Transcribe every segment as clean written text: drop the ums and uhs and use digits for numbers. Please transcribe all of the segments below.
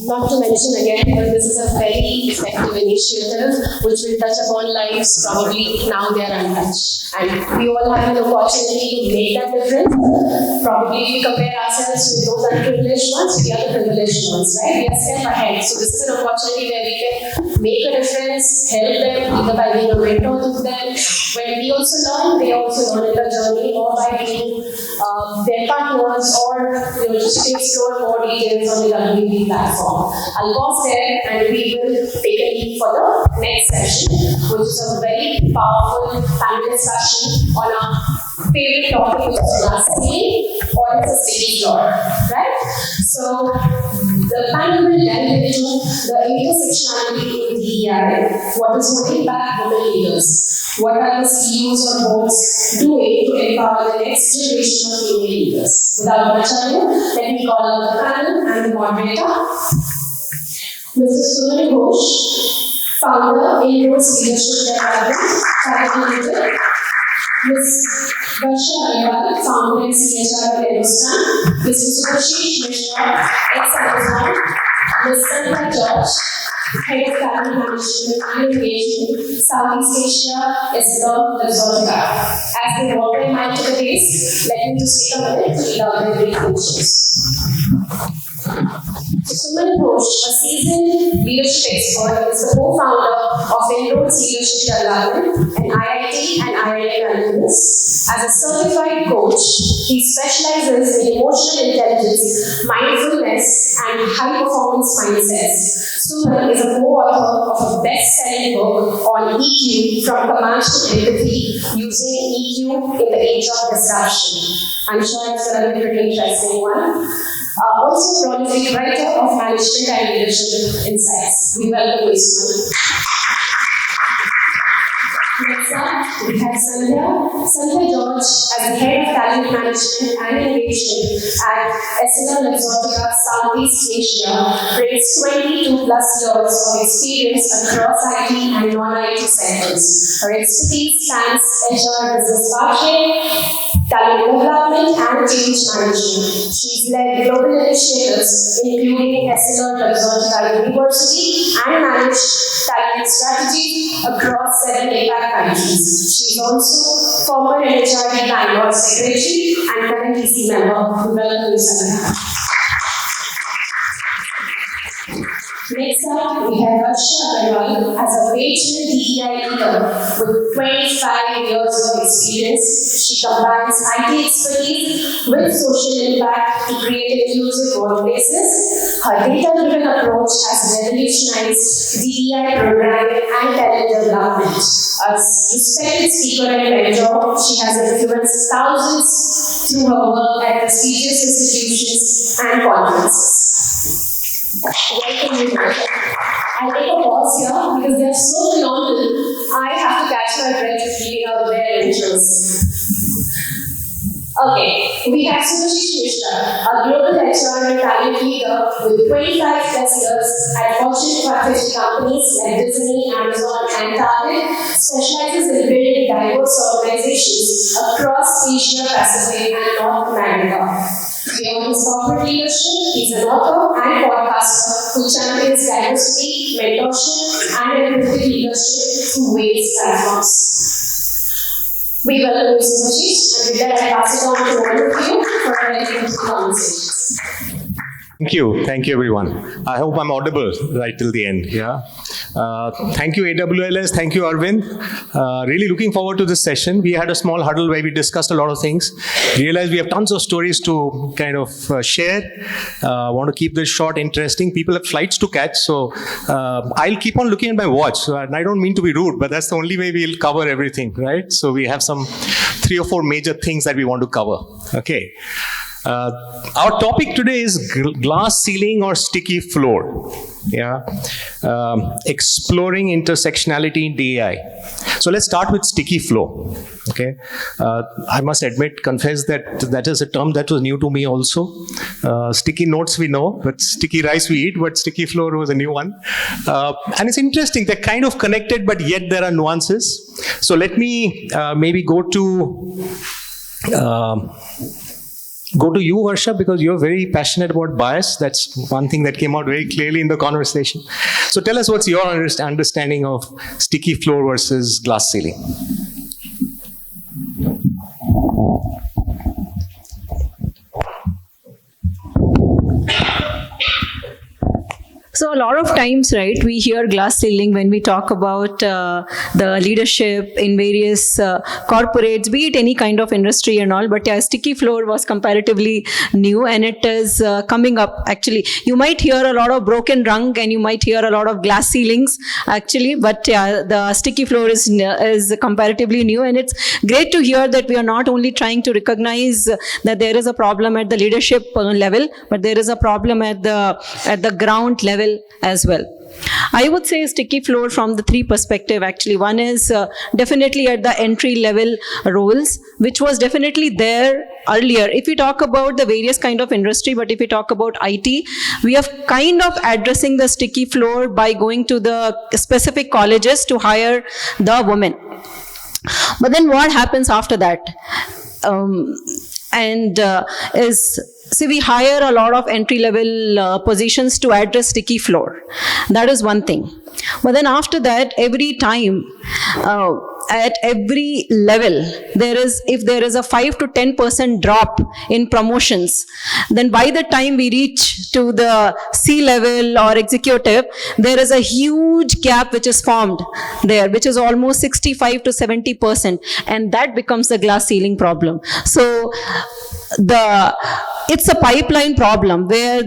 not to mention again, but this is a very effective initiative which will touch upon lives probably now they are untouched. And we all have an opportunity to make that difference. Probably we compare ourselves with those unprivileged ones, we are the privileged ones, right? We are step ahead. So this is an opportunity where we can make a difference, help them, either by being a mentor to them. When we also learn, they also learn in the journey, or by being their partners, or just to explore more details on the WB platform. I'll pause there and we will take a leap for the next session, which is a very powerful panel discussion on our favorite topic, which is lastly, or it's a sticky floor, right? So the panel will delve into the intersectionality in DEI, what is holding back women leaders, what are the CEOs or boards doing to empower the next generation of female leaders. Without much ado, let me call out the panel and the moderator. Mr. Suman, founder, Inroads Leadership Development, Ms. Varsha, founder and CHRO Lenostun, Mr. Suman, ex-Agarwal, Ms. Sandhya, Head of Talent Management and Engagement, Southeast Asia, Essilorluxottica. As they walk their mind to the base, let me just take a minute to read out their brief introductions. Suman, a seasoned leadership expert, is the co-founder of Inroads Leadership Development, an IIT and IIM alumnus. As a certified coach, he specializes in emotional intelligence, mindfulness, and high-performance mindsets. Suman is a co-author of a best-selling book on EQ, From Command to Empathy, using EQ in the age of disruption. I'm sure it's going to be a pretty interesting one. Also prolific writer of management and leadership insights. We welcome you, Suman. Next up, we have Sandhya George as the Head of Talent Management and Engagement at Essilorluxottica, Southeast Asia, brings 22 plus years of experience across IT and non-IT sectors. Her expertise spans HR business partnering, talent development, and change management. She's led global initiatives, including Essilorluxottica University, and managed talent strategy across 7 APAC countries. She's also former NHRD Bangalore Secretary and current EC member. Welcome, Sandhya. Next up, we have Varsha Agarwal as a veteran DEI leader with 25 years of experience. She combines IT expertise with social impact to create inclusive workplaces. Her data-driven approach has revolutionized DEI programming and talent development. As respected speaker and mentor, she has influenced thousands through her work at prestigious institutions and conferences. Welcome, you. I'll take a pause here because they're so phenomenal. I have to catch my breath reading out their intros. Okay, we have Suman, a global HR and talent leader with 25 plus years at Fortune 550 companies like Disney, Amazon, and Target, specializes in building diverse organizations across Asia Pacific and North America. Beyond his corporate leadership, he's an author and podcaster who champions diversity, mentorship, and empathic leadership through various platforms. We welcome you, Suman, and with that, I pass it on to all of you for a very interesting conversation. Thank you everyone. I hope I'm audible right till the end. Yeah. Thank you AWLS, thank you Arvind. Really looking forward to this session. We had a small huddle where we discussed a lot of things. Realized we have tons of stories to kind of share. Want to keep this short, interesting. People have flights to catch, so I'll keep on looking at my watch. So I don't mean to be rude, but that's the only way we'll cover everything, right? So we have some 3 or 4 major things that we want to cover. Okay. Our topic today is glass ceiling or sticky floor. Yeah, exploring intersectionality in DEI. So let's start with sticky floor. Okay, I must confess that is a term that was new to me also. Sticky notes we know, but sticky rice we eat, but sticky floor was a new one. And it's interesting, they're kind of connected, but yet there are nuances. So let me maybe go to go to you, Varsha, because you're very passionate about bias. That's one thing that came out very clearly in the conversation. So tell us, what's your understanding of sticky floor versus glass ceiling? So a lot of times, right, we hear glass ceiling when we talk about the leadership in various corporates, be it any kind of industry and all. But yeah, sticky floor was comparatively new, and it is coming up. Actually, you might hear a lot of broken rung, and you might hear a lot of glass ceilings. Actually, but yeah, the sticky floor is comparatively new, and it's great to hear that we are not only trying to recognize that there is a problem at the leadership level, but there is a problem at the ground level as well. I would say sticky floor from the three perspective. Actually, one is definitely at the entry level roles, which was definitely there earlier. If we talk about the various kind of industry, but if we talk about IT, we are kind of addressing the sticky floor by going to the specific colleges to hire the women. But then what happens after that? See, we hire a lot of entry-level positions to address sticky floor. That is one thing. But then after that, every time, at every level, if there is a 5 to 10% drop in promotions, then by the time we reach to the C-level or executive, there is a huge gap which is formed there, which is almost 65 to 70%. And that becomes the glass ceiling problem. So, it's a pipeline problem where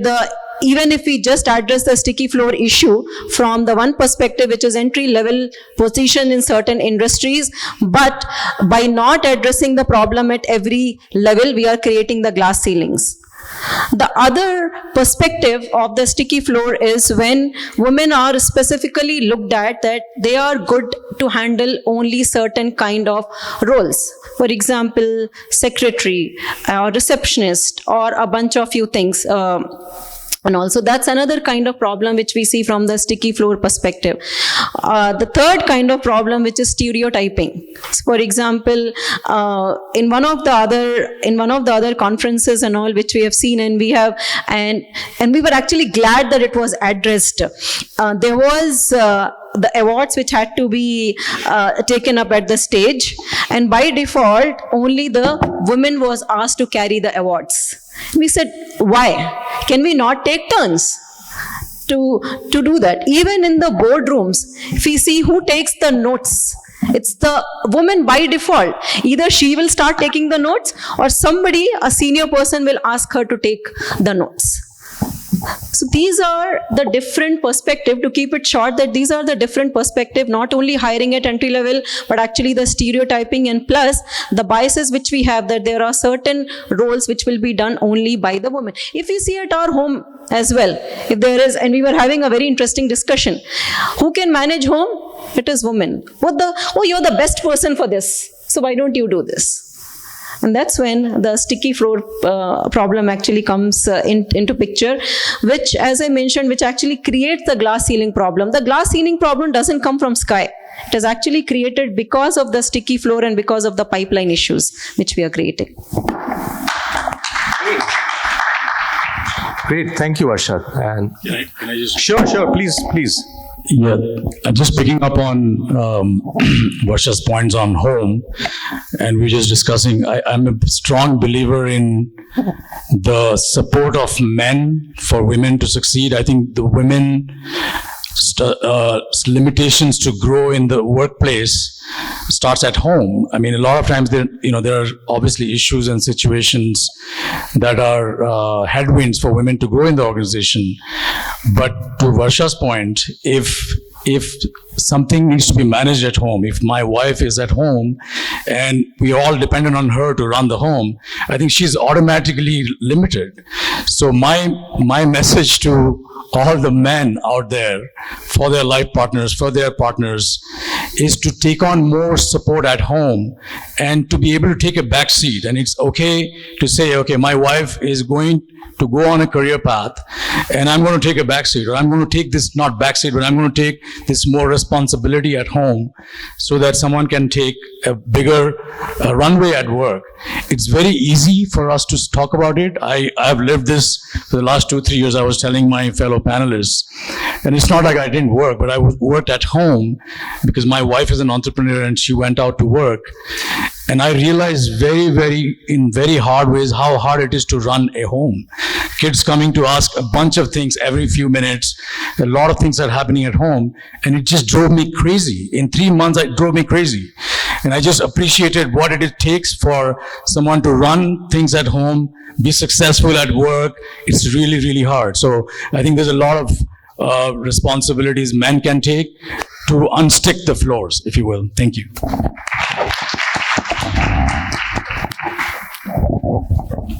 even if we just address the sticky floor issue from the one perspective, which is entry level position in certain industries, but by not addressing the problem at every level, we are creating the glass ceilings. The other perspective of the sticky floor is when women are specifically looked at that they are good to handle only certain kind of roles. For example, secretary or receptionist or a bunch of few things. And also that's another kind of problem which we see from the sticky floor perspective. The third kind of problem, which is stereotyping. So for example, in one of the other conferences and all which we have seen, and we were actually glad that it was addressed. There was the awards which had to be taken up at the stage, and by default only the women was asked to carry the awards. We said, why? Can we not take turns to do that? Even in the boardrooms, if we see who takes the notes, it's the woman by default. Either she will start taking the notes, or somebody, a senior person, will ask her to take the notes. So these are the different perspective, to keep it short, that these are the different perspective, not only hiring at entry level, but actually the stereotyping, and plus the biases which we have, that there are certain roles which will be done only by the woman. If we see at our home as well, if there is, and we were having a very interesting discussion, who can manage home? It is women. You're the best person for this, so why don't you do this? And that's when the sticky floor problem actually comes into picture, which, as I mentioned, which actually creates the glass ceiling problem. The glass ceiling problem doesn't come from sky. It is actually created because of the sticky floor and because of the pipeline issues which we are creating. Great. Thank you, Varsha. And can I just... Sure, please. Yeah, just picking up on Varsha's points on home, and we're just discussing, I'm a strong believer in the support of men for women to succeed. I think the women limitations to grow in the workplace starts at home. I mean, a lot of times there are obviously issues and situations that are headwinds for women to grow in the organization. But to Varsha's point, if something needs to be managed at home, if my wife is at home and we are all dependent on her to run the home, I think she's automatically limited. So my message to all the men out there, for their life partners, for their partners, is to take on more support at home and to be able to take a back seat. And it's okay to say, okay, my wife is going to go on a career path, and I'm going to take a backseat, or I'm going to take this, not backseat, but I'm going to take this more responsibility at home so that someone can take a bigger runway at work. It's very easy for us to talk about it. I've lived this for the last 2-3 years. I was telling my fellow panelists, and it's not like I didn't work, but I worked at home because my wife is an entrepreneur and she went out to work. And I realized in very hard ways how hard it is to run a home. Kids coming to ask a bunch of things every few minutes. A lot of things are happening at home, and it just drove me crazy. In 3 months, it drove me crazy. And I just appreciated what it takes for someone to run things at home, be successful at work. It's really, really hard. So I think there's a lot of responsibilities men can take to unstick the floors, if you will. Thank you.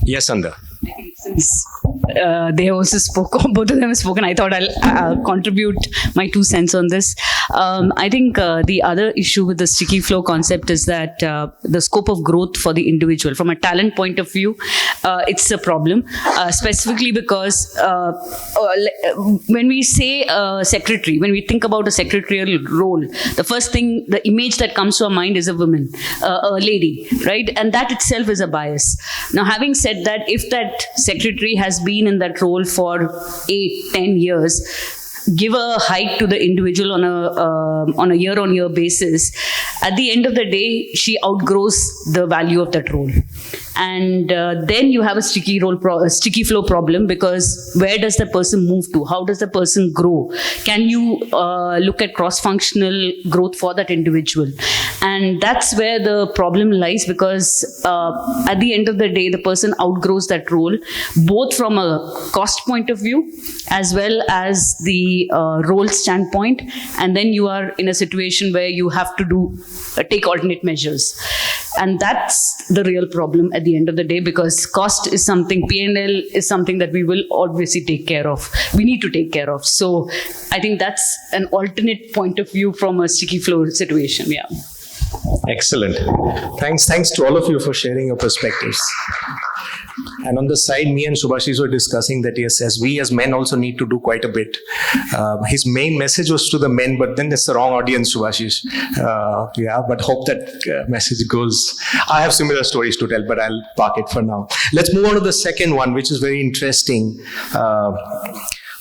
Yes, Sandhya. Since they also spoke, both of them have spoken, I thought I'll contribute my 2 cents on this. I think the other issue with the sticky flow concept is that the scope of growth for the individual, from a talent point of view, it's a problem, specifically because when we say secretary, when we think about a secretarial role, the first thing, the image that comes to our mind is a woman, a lady, right? And that itself is a bias. Now, having said that, if that secretary has been in that role for 8-10 years, give a hike to the individual on a year-on-year basis, at the end of the day, she outgrows the value of that role. And then you have a sticky flow problem, because where does the person move to? How does the person grow? Can you look at cross-functional growth for that individual? And that's where the problem lies, because at the end of the day, the person outgrows that role, both from a cost point of view as well as the role standpoint. And then you are in a situation where you have to take alternate measures. And that's the real problem at the end of the day, because cost is something, P&L is something that we will obviously take care of. We need to take care of. So I think that's an alternate point of view from a sticky flow situation. Yeah. Excellent. Thanks to all of you for sharing your perspectives. And on the side, me and Subhashish were discussing that yes, as we as men also need to do quite a bit. His main message was to the men, but then that's the wrong audience, Subhashish. But hope that message goes. I have similar stories to tell, but I'll park it for now. Let's move on to the second one, which is very interesting.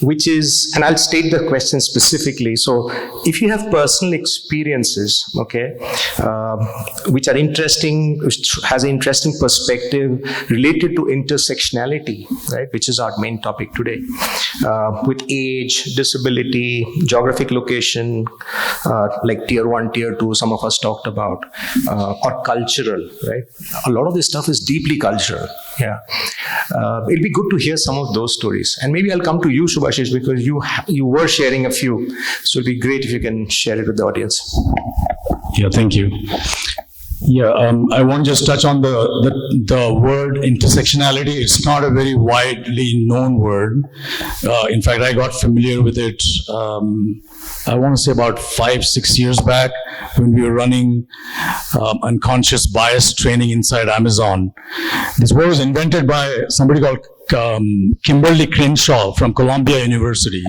Which is, and I'll state the question specifically. So if you have personal experiences, okay, which are interesting, which has an interesting perspective related to intersectionality, right, which is our main topic today, with age, disability, geographic location, like tier 1, tier 2, some of us talked about, or cultural, right? A lot of this stuff is deeply cultural. Yeah. It'll be good to hear some of those stories. And maybe I'll come to you, Subhashish, because you were sharing a few. So it'd be great if you can share it with the audience. Yeah, thank you. Yeah, I want to just touch on the word intersectionality. It's not a very widely known word. In fact, I got familiar with it, I want to say about 5-6 years back, when we were running unconscious bias training inside Amazon. This word was invented by somebody called Kimberly Crenshaw from Columbia University,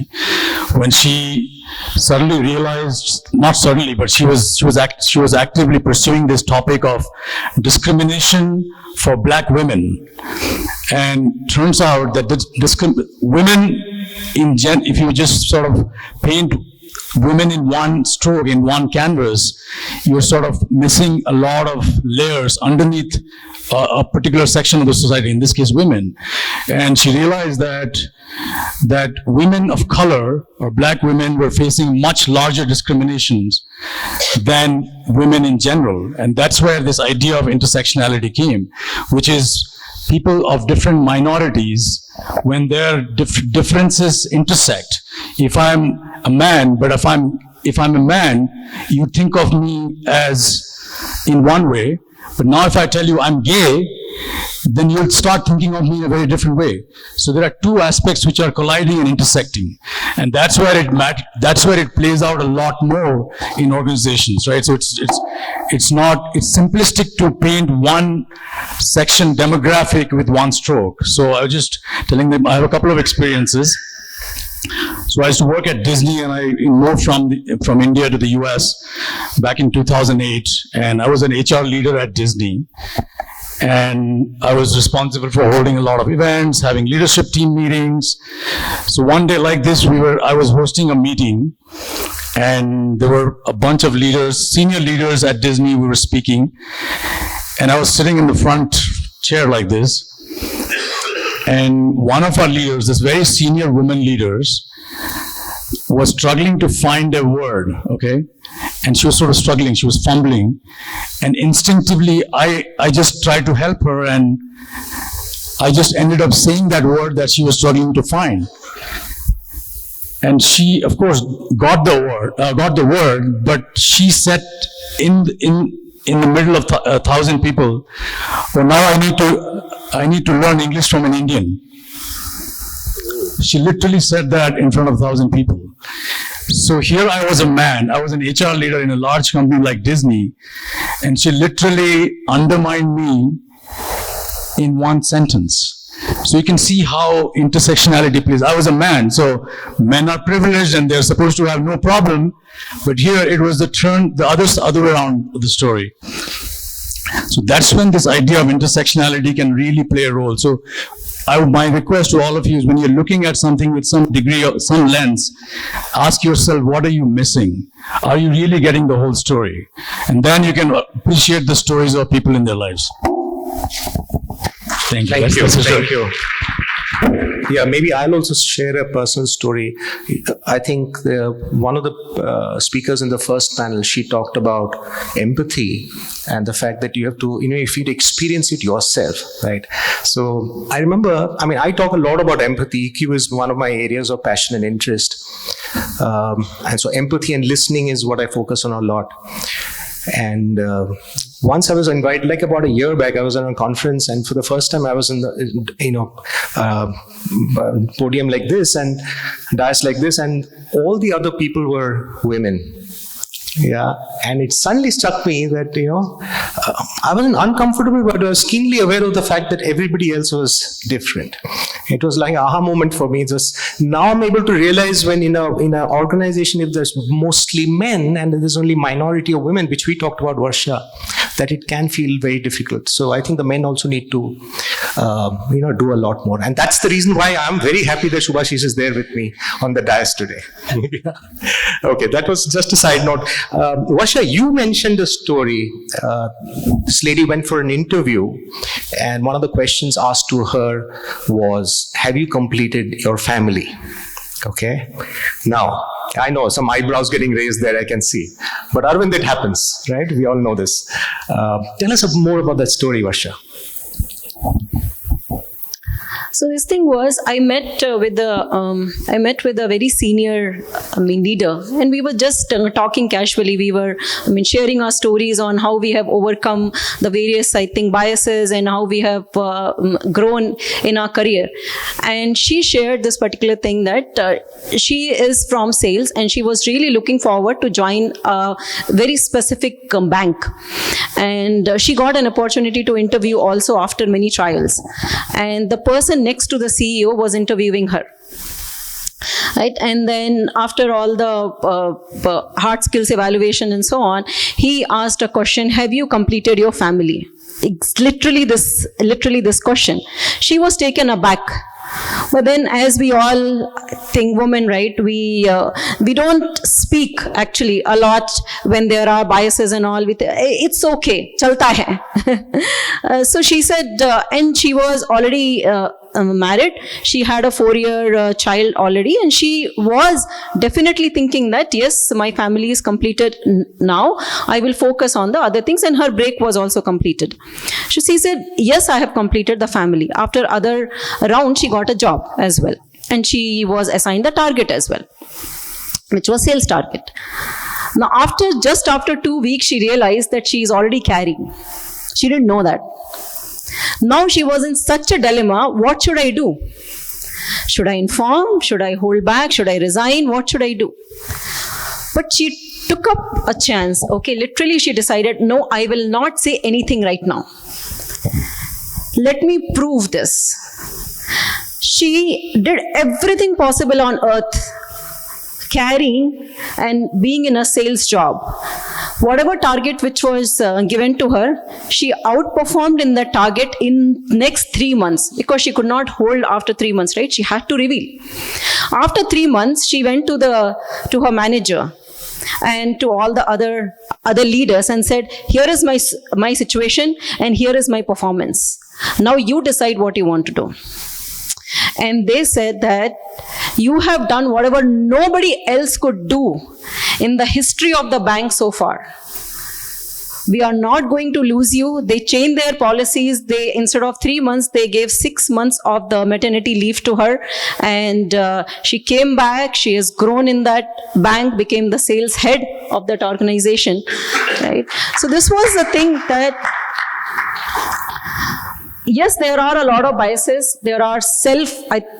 when she suddenly realized, not suddenly, but she was actively pursuing this topic of discrimination for black women. And turns out that women if you just sort of paint women in one stroke, in one canvas, you're sort of missing a lot of layers underneath a particular section of the society, in this case women. And she realized that women of color, or black women, were facing much larger discriminations than women in general. And that's where this idea of intersectionality came, which is people of different minorities, when their differences intersect. If I'm a man, but if I'm a man, you think of me as in one way, but now if I tell you I'm gay, then you'll start thinking of me in a very different way. So there are two aspects which are colliding and intersecting, and that's where it plays out a lot more in organizations, right? So it's simplistic to paint one section demographic with one stroke. So I was just telling them I have a couple of experiences. So I used to work at Disney, and I moved from India to the US back in 2008, and I was an HR leader at Disney. And I was responsible for holding a lot of events, having leadership team meetings. So one day like this, I was hosting a meeting, and there were a bunch of leaders, senior leaders at Disney. We were speaking, and I was sitting in the front chair like this. And one of our leaders, this very senior woman leaders, was struggling to find a word, okay? And she was sort of struggling, she was fumbling. And instinctively, I just tried to help her, and I just ended up saying that word that she was struggling to find. And she, of course, got the word, but she said in the middle of 1,000 people, well, now I need to learn English from an Indian. She literally said that in front of 1,000 people. So here I was a man, I was an HR leader in a large company like Disney, and she literally undermined me in one sentence. So you can see how intersectionality plays. I was a man, so men are privileged and they're supposed to have no problem, but here it was the other way around the story. So that's when this idea of intersectionality can really play a role. So my request to all of you is, when you're looking at something with some degree of some lens, ask yourself, what are you missing? Are you really getting the whole story? And then you can appreciate the stories of people in their lives. Thank you. Thank you. Yeah, maybe I'll also share a personal story. I think one of the speakers in the first panel, she talked about empathy and the fact that you have to, if you'd experience it yourself, right? So I remember, I talk a lot about empathy. EQ is one of my areas of passion and interest. And so empathy and listening is what I focus on a lot. And once I was invited, like about a year back, I was on a conference, and for the first time I was in the, podium like this and dais like this, and all the other people were women. Yeah, and it suddenly struck me that, I wasn't uncomfortable, but I was keenly aware of the fact that everybody else was different. It was like an aha moment for me. Just now I'm able to realize, when in an organization, if there's mostly men and there's only minority of women, which we talked about, Varsha, that it can feel very difficult. So I think the men also need to, do a lot more. And that's the reason why I'm very happy that Shubhashish is there with me on the dais today. Okay, that was just a side note. Varsha, you mentioned a story. This lady went for an interview, and one of the questions asked to her was, have you completed your family? Okay. Now, I know some eyebrows getting raised there, I can see. But Arvind, it happens, right? We all know this. Tell us more about that story, Varsha. So this thing was, I met with a very senior, leader, and we were just talking casually. We were, sharing our stories on how we have overcome the various, biases, and how we have grown in our career. And she shared this particular thing that she is from sales, and she was really looking forward to join a very specific bank. And she got an opportunity to interview also after many trials. And the person next to the CEO was interviewing her. Right? And then after all the hard skills evaluation and so on, he asked a question, have you completed your family? It's literally this question. She was taken aback. But then, as we all think, women, right, we don't speak actually a lot when there are biases and all. It's okay, chalta hai. So she said, and she was already married. She had a 4-year child already, and she was definitely thinking that, yes, my family is completed now. I will focus on the other things, and her break was also completed. So she said, yes, I have completed the family. After other round, she got a job as well, and she was assigned the target as well, which was sales target. Now, just after 2 weeks, she realized that she is already carrying. She didn't know that. Now she was in such a dilemma. What should I do? Should I inform? Should I hold back? Should I resign? What should I do? But she took up a chance. Okay, literally she decided, no, I will not say anything right now. Let me prove this. She did everything possible on earth, carrying and being in a sales job. Whatever target which was given to her, she outperformed in the target in next 3 months, because she could not hold after 3 months, right? She had to reveal. After 3 months, she went to her manager and to all the other leaders and said, here is my situation and here is my performance. Now you decide what you want to do. And they said that you have done whatever nobody else could do in the history of the bank so far. We are not going to lose you. They changed their policies. They, instead of 3 months, they gave 6 months of the maternity leave to her. And she came back. She has grown in that bank, became the sales head of that organization. Right? So this was the thing that, yes, there are a lot of biases. There are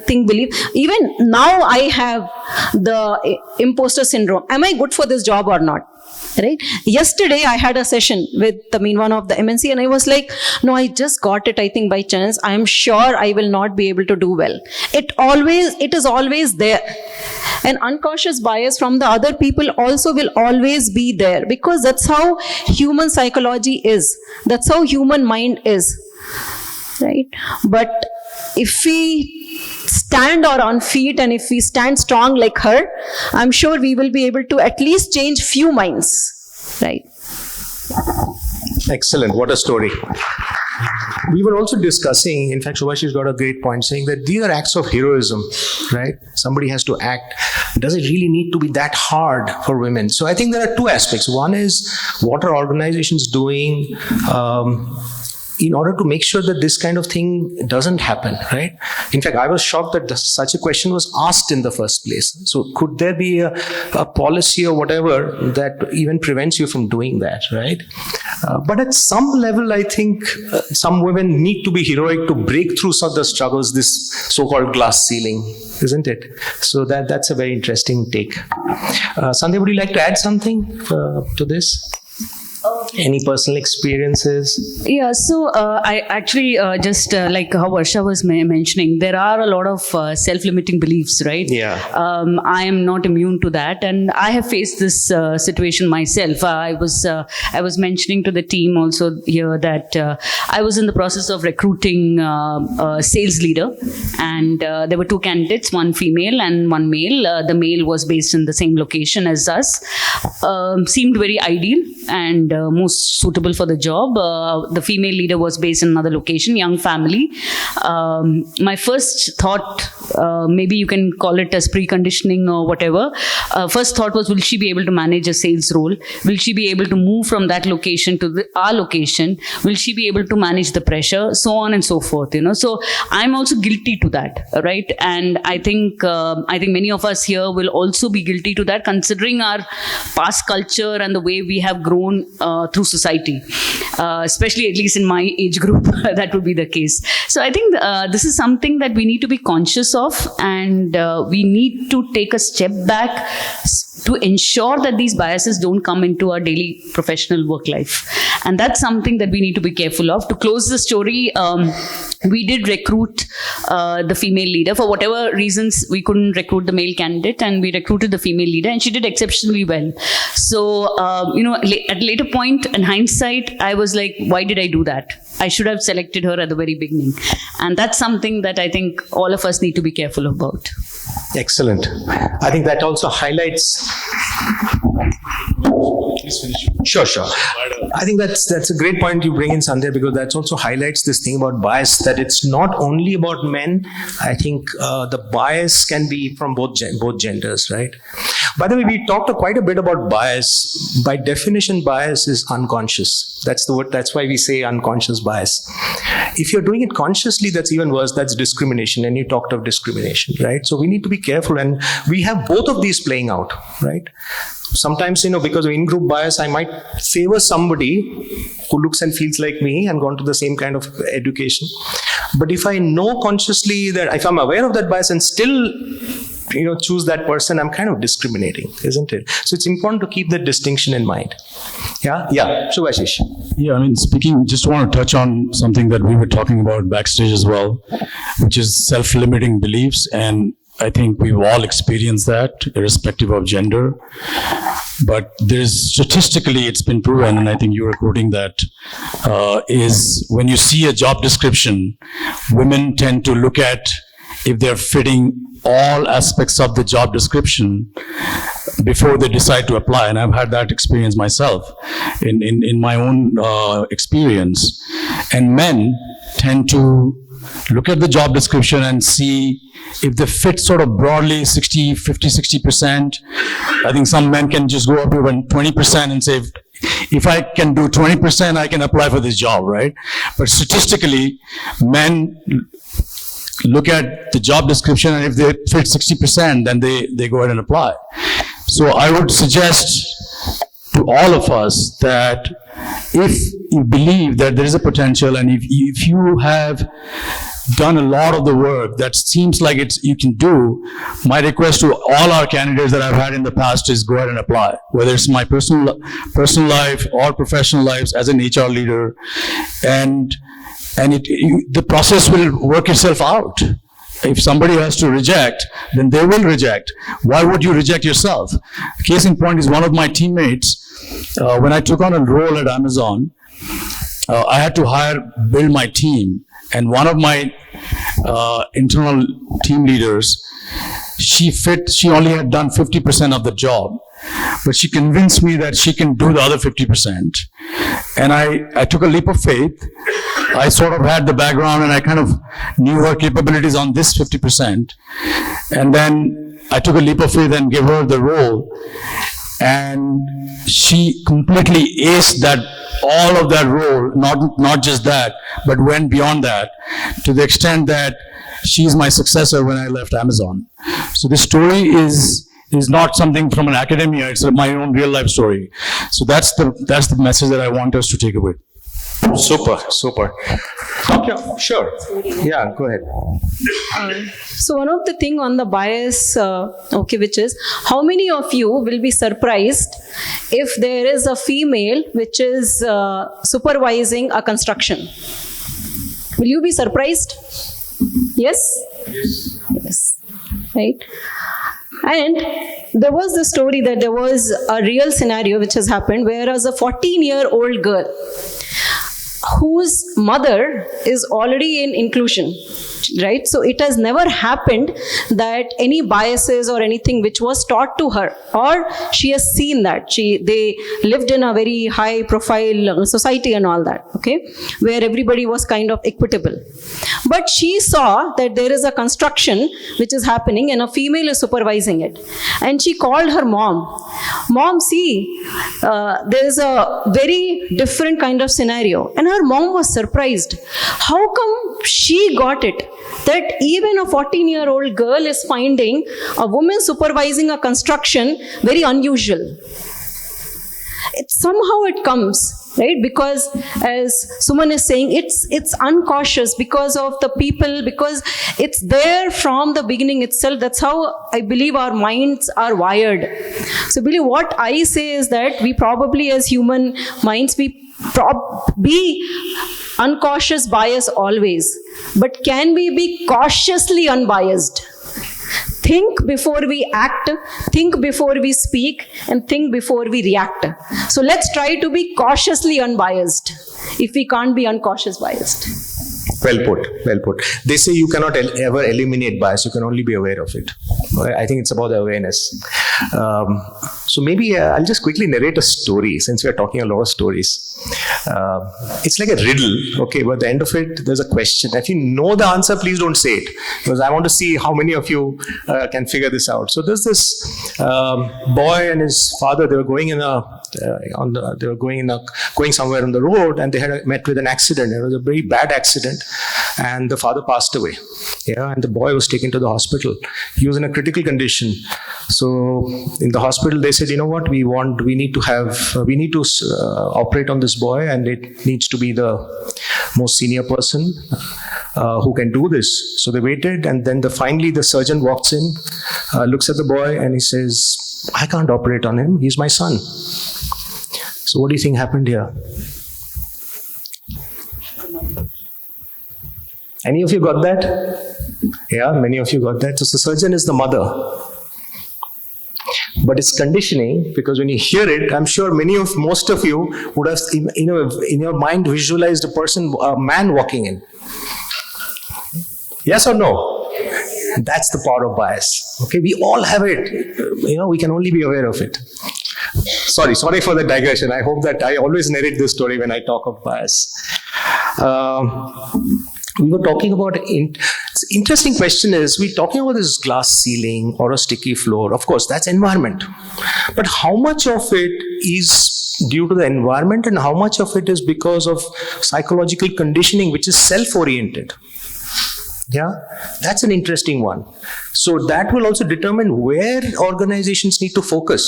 belief. Even now I have the imposter syndrome. Am I good for this job or not? Right? Yesterday I had a session with one of the MNC, and I was like, no, I just got it, I think by chance. I am sure I will not be able to do well. It is always there. An unconscious bias from the other people also will always be there, because that's how human psychology is. That's how human mind is. Right? But if we stand on feet and if we stand strong like her, I'm sure we will be able to at least change few minds. Right? Excellent. What a story. We were also discussing, in fact, Shubhashi's got a great point, saying that these are acts of heroism, right? Somebody has to act. Does it really need to be that hard for women? So I think there are two aspects. One is, what are organizations doing in order to make sure that this kind of thing doesn't happen, right? In fact, I was shocked that such a question was asked in the first place. So could there be a policy or whatever that even prevents you from doing that, right? But at some level, I think some women need to be heroic to break through some of the struggles, this so-called glass ceiling, isn't it? So that's a very interesting take. Sandhya, would you like to add something to this? Any personal experiences? Yeah, so I actually just like how Varsha was mentioning, there are a lot of self-limiting beliefs, right? Yeah. I am not immune to that, and I have faced this situation myself. I was mentioning to the team also here that I was in the process of recruiting a sales leader, and there were 2 candidates, one female and one male. The male was based in the same location as us, seemed very ideal and most suitable for the job. The female leader was based in another location, young family. My first thought, maybe you can call it as preconditioning or whatever. First thought was, will she be able to manage a sales role? Will she be able to move from that location to our location? Will she be able to manage the pressure? So on and so forth, So I'm also guilty to that, right? And I think many of us here will also be guilty to that, considering our past culture and the way we have grown through society, especially at least in my age group, that would be the case. So I think this is something that we need to be conscious of, and we need to take a step back to ensure that these biases don't come into our daily professional work life. And that's something that we need to be careful of. To close the story, we did recruit the female leader. For whatever reasons, we couldn't recruit the male candidate, and we recruited the female leader, and she did exceptionally well. So, at a later point, in hindsight, I was like, why did I do that? I should have selected her at the very beginning. And that's something that I think all of us need to be careful about. Excellent. I think that also highlights... Sure. I think that's a great point you bring in, Sandhya, because that also highlights this thing about bias, that it's not only about men. I think the bias can be from both genders, right? By the way, we talked quite a bit about bias. By definition, bias is unconscious. That's the word. That's why we say unconscious bias. If you're doing it consciously, that's even worse. That's discrimination. And you talked of discrimination, right? So we need to be careful, and we have both of these playing out, right? sometimes, because of in-group bias, I might favor somebody who looks and feels like me and gone to the same kind of education. But if I know consciously that, if I'm aware of that bias and still choose that person, I'm kind of discriminating, isn't it? So it's important to keep that distinction in mind. Yeah, Shubhashish. Yeah, I mean, just want to touch on something that we were talking about backstage as well, which is self-limiting beliefs. And I think we've all experienced that, irrespective of gender. But statistically, it's been proven, and I think you were quoting that, is when you see a job description, women tend to look at if they're fitting all aspects of the job description before they decide to apply. And I've had that experience myself in my own experience. And men tend to look at the job description and see if they fit sort of broadly 60%. I think some men can just go up to even 20% and say, if I can do 20%, I can apply for this job, right? But statistically, men look at the job description, and if they fit 60%, then they go ahead and apply. So I would suggest to all of us that if you believe that there is a potential, and if you have done a lot of the work that seems like you can do, my request to all our candidates that I've had in the past is go ahead and apply, whether it's my personal life or professional lives as an HR leader, and the process will work itself out. If somebody has to reject, then they will reject. Why would you reject yourself? Case in point is one of my teammates, when I took on a role at Amazon, I had to build my team. And one of my internal team leaders, she only had done 50% of the job, but she convinced me that she can do the other 50%. And I took a leap of faith. I sort of had the background, and I kind of knew her capabilities on this 50%. And then I took a leap of faith and gave her the role. And she completely aced all of that role, not just that, but went beyond that, to the extent that she's my successor when I left Amazon. So this story is not something from an academia, it's my own real life story. So that's the message that I want us to take away. Super. Okay, sure. Yeah, go ahead. So one of the thing on the bias, which is, how many of you will be surprised if there is a female which is supervising a construction? Will you be surprised? Yes? Yes. Right? And there was the story that there was a real scenario which has happened, whereas a 14-year-old girl whose mother is already in inclusion, right? So it has never happened that any biases or anything which was taught to her, or she has seen that. They lived in a very high profile society and all that, okay, where everybody was kind of equitable. But she saw that there is a construction which is happening and a female is supervising it. And she called her mom. Mom, see, there is a very different kind of scenario. And her mom was surprised. How come she got it? That even a 14-year-old girl is finding a woman supervising a construction very unusual. Somehow it comes. Right? Because as Suman is saying, it's uncautious because of the people, because it's there from the beginning itself. That's how I believe our minds are wired. So believe what I say is that we probably as human minds, be uncautious bias always, but can we be cautiously unbiased? Think before we act, think before we speak, and think before we react. So let's try to be cautiously unbiased if we can't be uncautious biased. Well put. They say you cannot ever eliminate bias, you can only be aware of it. I think it's about the awareness. So maybe I'll just quickly narrate a story, since we're talking a lot of stories. It's like a riddle, okay, but at the end of it, there's a question. If you know the answer, please don't say it, because I want to see how many of you can figure this out. So there's this boy and his father. They were going going somewhere on the road, and they had met with an accident. It was a very bad accident, and the father passed away. Yeah, and the boy was taken to the hospital. He was in a critical condition. So in the hospital, they said, you know what, we need to operate on this boy, and it needs to be the most senior person who can do this. So they waited, and then finally the surgeon walks in, looks at the boy, and he says, I can't operate on him. He's my son. So what do you think happened here? Any of you got that? Yeah, many of you got that. So the surgeon is the mother. But it's conditioning, because when you hear it, I'm sure most of you would have, in your mind, visualized a man walking in. Yes or no? That's the power of bias. Okay, we all have it. We can only be aware of it. Sorry for the digression. I hope that I always narrate this story when I talk of bias. We were talking about, interesting question is, we're talking about this glass ceiling or a sticky floor. Of course, that's environment. But how much of it is due to the environment, and how much of it is because of psychological conditioning, which is self-oriented? Yeah, that's an interesting one. So that will also determine where organizations need to focus.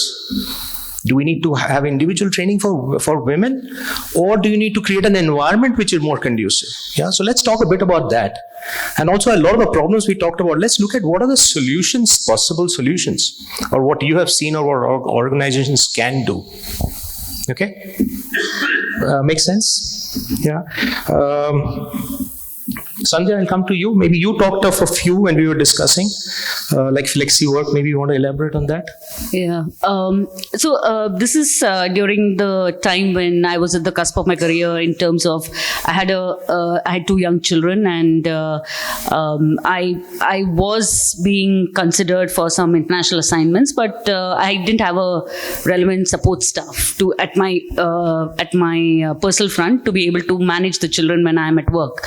Do we need to have individual training for women, or do you need to create an environment which is more conducive? Yeah, so let's talk a bit about that. And also a lot of the problems we talked about, let's look at what are the solutions, possible solutions, or what you have seen or what organizations can do. Okay? Makes sense? Yeah. Sandhya, I'll come to you. Maybe you talked of a few when we were discussing, like flexi work. Maybe you want to elaborate on that? Yeah. So this is during the time when I was at the cusp of my career, in terms of I had two young children, and I was being considered for some international assignments, but I didn't have a relevant support staff at my personal front to be able to manage the children when I'm at work.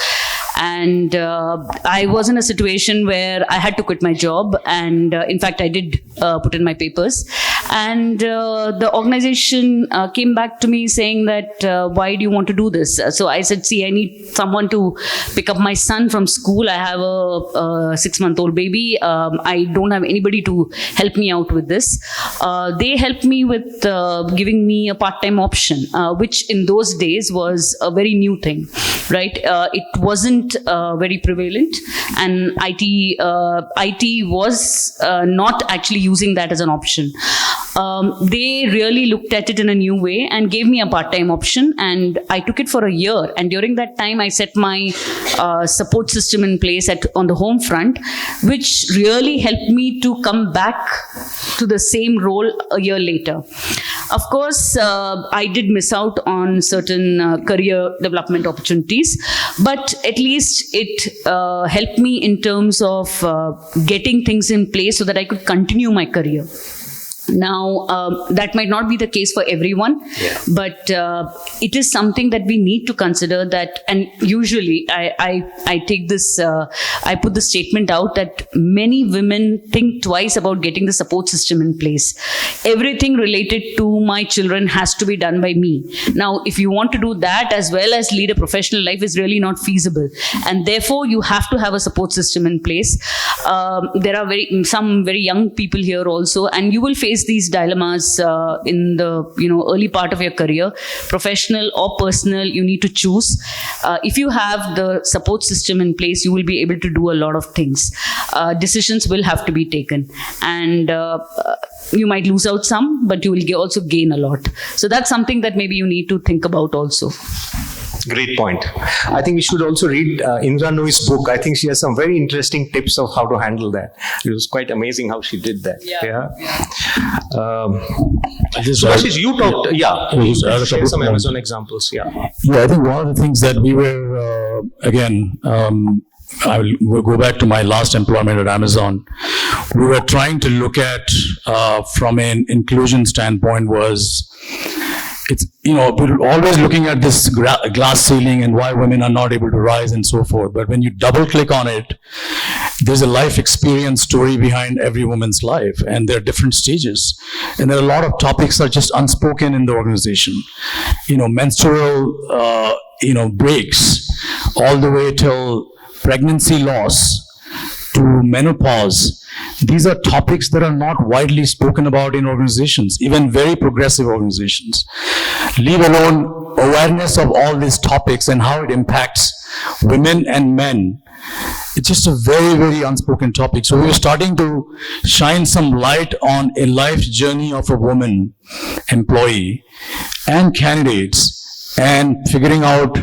And I was in a situation where I had to quit my job, and in fact I did put in my papers, and the organization came back to me saying that why do you want to do this? So I said, see, I need someone to pick up my son from school. I have a 6-month-old baby. I don't have anybody to help me out with this. They helped me with giving me a part-time option, which in those days was a very new thing, right? It wasn't very prevalent, and IT was not actually using that as an option. They really looked at it in a new way and gave me a part-time option, and I took it for a year. And during that time, I set my support system in place on the home front, which really helped me to come back to the same role a year later. Of course, I did miss out on certain career development opportunities, but at least it helped me in terms of getting things in place so that I could continue my career. Now, that might not be the case for everyone, but it is something that we need to consider that, and usually I take this, I put the statement out that many women think twice about getting the support system in place. Everything related to my children has to be done by me. Now, if you want to do that as well as lead a professional life, is really not feasible. And therefore, you have to have a support system in place. There are some very young people here also, and you will face these dilemmas in the early part of your career, professional or personal. You need to choose. If you have the support system in place, you will be able to do a lot of things. Decisions will have to be taken, and you might lose out some, but you will also gain a lot. So that's something that maybe you need to think about also. Great point. I think we should also read Indra Nui's book. I think she has some very interesting tips of how to handle that. It was quite amazing how she did that. Ashish, you talked. Share some Amazon examples. Yeah, I think one of the things that we were, I will go back to my last employment at Amazon. We were trying to look at, from an inclusion standpoint, was we're always looking at this glass ceiling and why women are not able to rise and so forth. But when you double click on it, there's a life experience story behind every woman's life, and there are different stages. And there are a lot of topics that are just unspoken in the organization. Menstrual, breaks, all the way till pregnancy loss, to menopause, these are topics that are not widely spoken about in organizations, even very progressive organizations. Leave alone awareness of all these topics and how it impacts women and men. It's just a very, very unspoken topic. So we're starting to shine some light on a life journey of a woman employee and candidates, and figuring out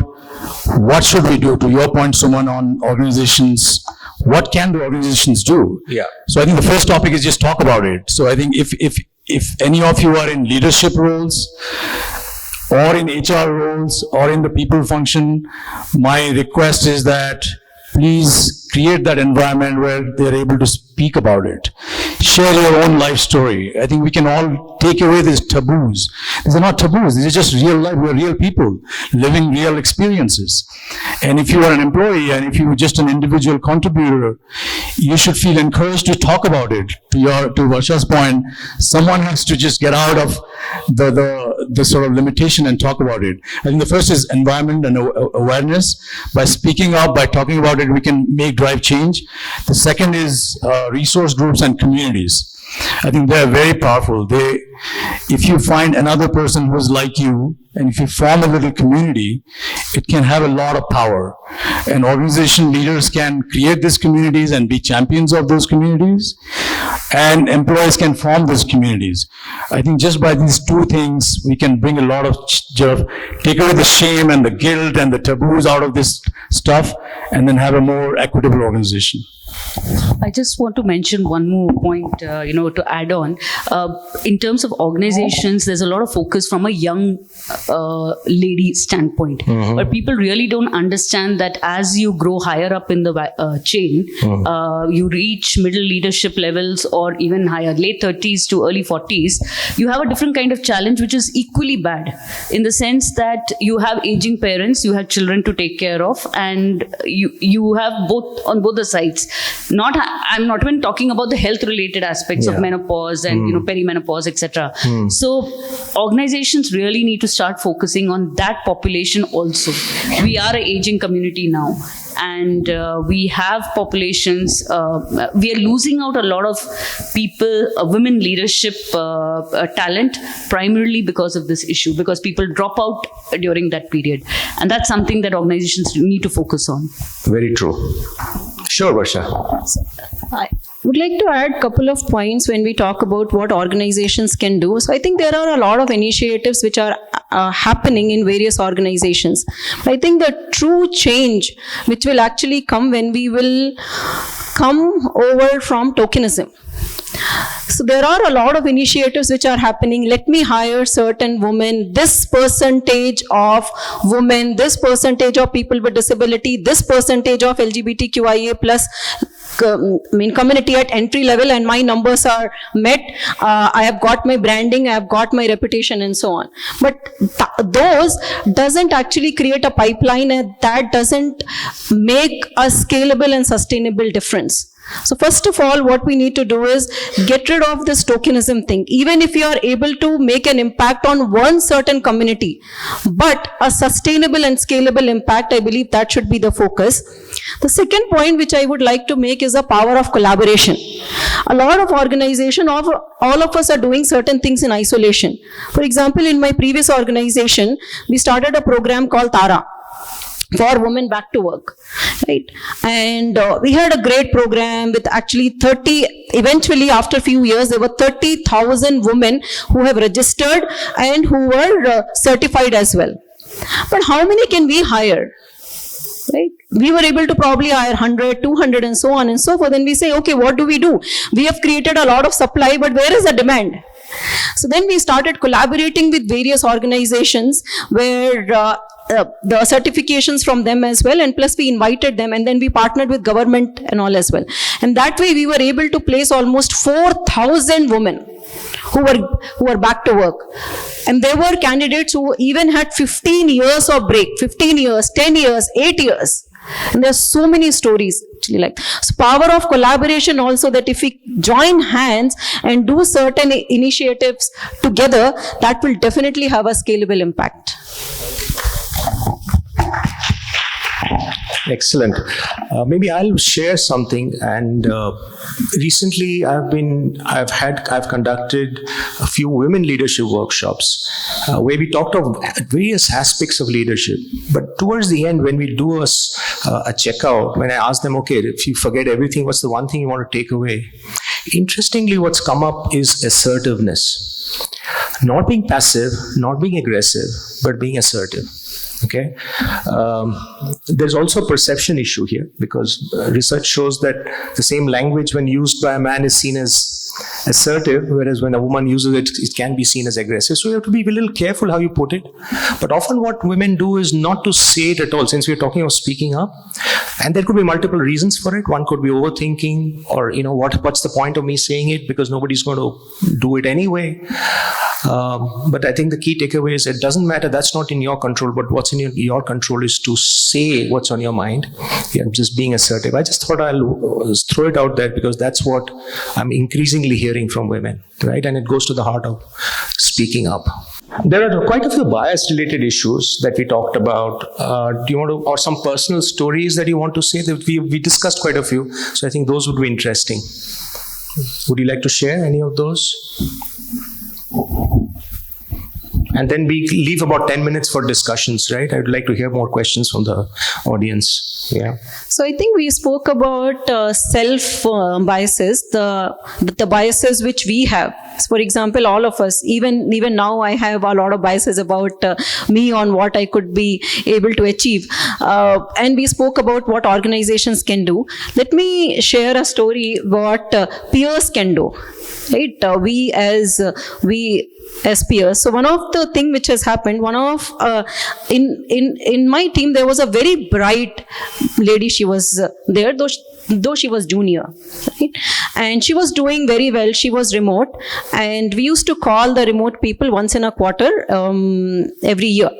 what should we do. To your point, Suman, on organizations, what can the organizations do? Yeah. So I think the first topic is just talk about it. So I think if any of you are in leadership roles, or in HR roles, or in the people function, my request is that please create that environment where they're able to speak about it. Share your own life story. I think we can all take away these taboos. These are not taboos. These are just real life. We're real people living real experiences. And if you are an employee and if you're just an individual contributor, you should feel encouraged to talk about it. To Varsha's point, someone has to just get out of the sort of limitation and talk about it. I think the first is environment and awareness. By speaking up, by talking about it, we can drive change. The second is resource groups and communities. I think they're very powerful. If you find another person who's like you, and if you form a little community, it can have a lot of power. And organization leaders can create these communities and be champions of those communities, and employees can form those communities. I think just by these two things, we can bring a lot of, take away the shame and the guilt and the taboos out of this stuff, and then have a more equitable organization. I just want to mention one more point, to add on. In terms of organizations, there's a lot of focus from a young lady standpoint. But people really don't understand that as you grow higher up in the chain, you reach middle leadership levels or even higher, late 30s to early 40s, you have a different kind of challenge which is equally bad, in the sense that you have aging parents, you have children to take care of, and you have both on both the sides. I'm not even talking about the health related aspects of menopause and perimenopause, etc. So organizations really need to start focusing on that population also. We are an aging community now, and we have populations, we are losing out a lot of people, women leadership talent, primarily because of this issue, because people drop out during that period, and that's something that organizations need to focus on. Very true. Sure, Varsha. I would like to add a couple of points when we talk about what organizations can do. So I think there are a lot of initiatives which are happening in various organizations. I think the true change which will actually come when we will come over from tokenism. So there are a lot of initiatives which are happening. Let me hire certain women, this percentage of women, this percentage of people with disability, this percentage of LGBTQIA plus community at entry level, and my numbers are met. I have got my branding, I have got my reputation, and so on. But those doesn't actually create a pipeline, and that doesn't make a scalable and sustainable difference. So first of all, what we need to do is get rid of this tokenism thing. Even if you are able to make an impact on one certain community, but a sustainable and scalable impact, I believe that should be the focus. The second point which I would like to make is the power of collaboration. A lot of organizations, all of us are doing certain things in isolation. For example, in my previous organization, we started a program called TARA, for women back to work, right? And we had a great program with actually eventually after a few years, there were 30,000 women who have registered and who were certified as well. But how many can we hire? Right? We were able to probably hire 100, 200 and so on and so forth. Then we say, okay, what do? We have created a lot of supply, but where is the demand? So then we started collaborating with various organizations where the certifications from them as well, and plus we invited them, and then we partnered with government and all as well. And that way we were able to place almost 4,000 women who were back to work. And there were candidates who even had 15 years of break, 15 years, 10 years, 8 years. And there's so many stories actually like. So power of collaboration also, that if we join hands and do certain initiatives together, that will definitely have a scalable impact. Excellent. Maybe I'll share something. And recently, I've conducted a few women leadership workshops where we talked of various aspects of leadership. But towards the end, when we do a checkout, when I ask them, okay, if you forget everything, what's the one thing you want to take away? Interestingly, what's come up is assertiveness. Not being passive, not being aggressive, but being assertive. Okay. There's also a perception issue here, because research shows that the same language when used by a man is seen as assertive, whereas when a woman uses it, it can be seen as aggressive. So you have to be a little careful how you put it. But often what women do is not to say it at all, since we're talking of speaking up. And there could be multiple reasons for it. One could be overthinking, or, what's the point of me saying it, because nobody's going to do it anyway. But I think the key takeaway is it doesn't matter. That's not in your control, but what's in your control is to say what's on your mind. Yeah, just being assertive. I just thought I'll throw it out there, because that's what I'm increasingly hearing from women, right? And it goes to the heart of speaking up. There are quite a few bias-related issues that we talked about. Do you want to, or some personal stories that you want to say? That we discussed quite a few, so I think those would be interesting. Would you like to share any of those? And then we leave about 10 minutes for discussions, right? I would like to hear more questions from the audience. Yeah. So I think we spoke about self biases, the biases which we have. For example, all of us, even now, I have a lot of biases about me on what I could be able to achieve. And we spoke about what organizations can do. Let me share a story what peers can do. Right? We as peers. So one of the thing which has happened, in my team, there was a very bright lady. She was there, though she was junior, right? And she was doing very well. She was remote, and we used to call the remote people once in a quarter, every year.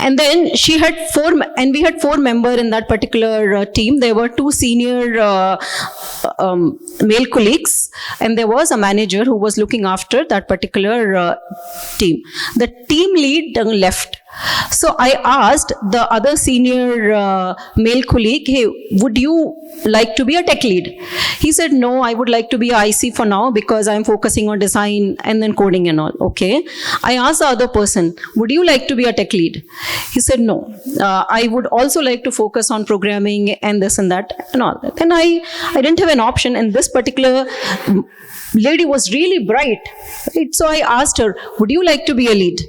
And then we had 4 members in that particular team. There were 2 senior male colleagues, and there was a manager who was looking after that particular team. The team lead left. So I asked the other senior male colleague, hey, would you like to be a tech lead? He said, no, I would like to be a IC for now, because I'm focusing on design and then coding and all. Okay. I asked the other person, would you like to be a tech lead? He said, no, I would also like to focus on programming and this and that and all that. And I didn't have an option, and this particular lady was really bright. Right? So I asked her, would you like to be a lead?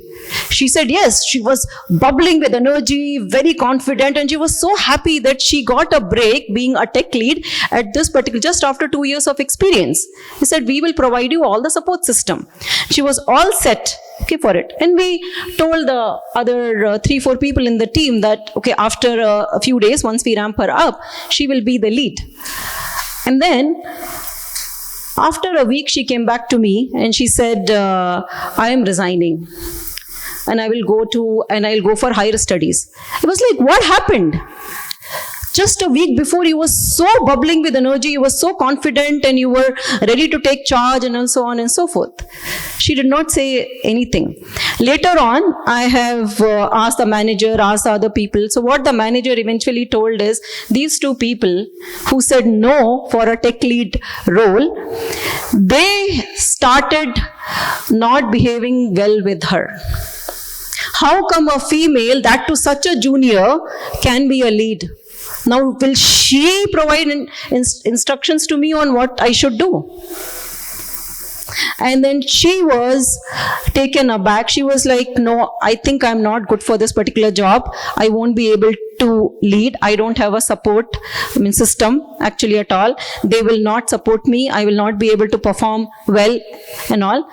She said yes. She was bubbling with energy, very confident, and she was so happy that she got a break being a tech lead at this particular, just after 2 years of experience. He said, we will provide you all the support system. She was all set, okay, for it. And we told the other 3-4 people in the team that, okay, after a few days, once we ramp her up, she will be the lead. And then after a week, she came back to me and she said, I am resigning. And I'll go for higher studies. I was like, what happened? Just a week before, you were so bubbling with energy, you were so confident, and you were ready to take charge, and so on and so forth. She did not say anything. Later on, I have asked the manager, asked the other people. So what the manager eventually told is, these 2 people who said no for a tech lead role, they started not behaving well with her. How come a female, that to such a junior, can be a lead? Now, will she provide instructions to me on what I should do? And then she was taken aback. She was like, no, I think I'm not good for this particular job. I won't be able to lead. I don't have a support system actually at all. They will not support me. I will not be able to perform well and all.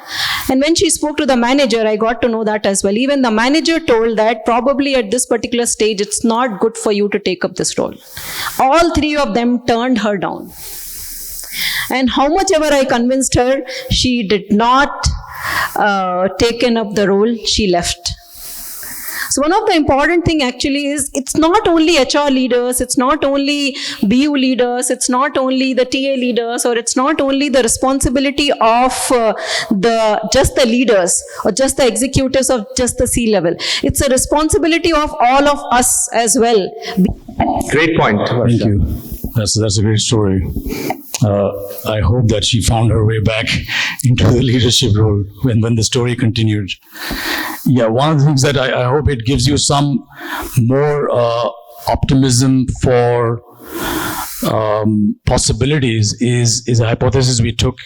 And when she spoke to the manager, I got to know that as well. Even the manager told that probably at this particular stage, it's not good for you to take up this role. All 3 of them turned her down. And how much ever I convinced her, she did not taken up the role, she left. So one of the important thing actually is it's not only HR leaders, it's not only BU leaders, it's not only the TA leaders, or it's not only the responsibility of just the leaders or just the executives of just the C-level. It's a responsibility of all of us as well. Great point, Varsha. Thank you. That's a great story. I hope that she found her way back into the leadership role when the story continued. Yeah, one of the things that I hope it gives you some more optimism for possibilities is a hypothesis we took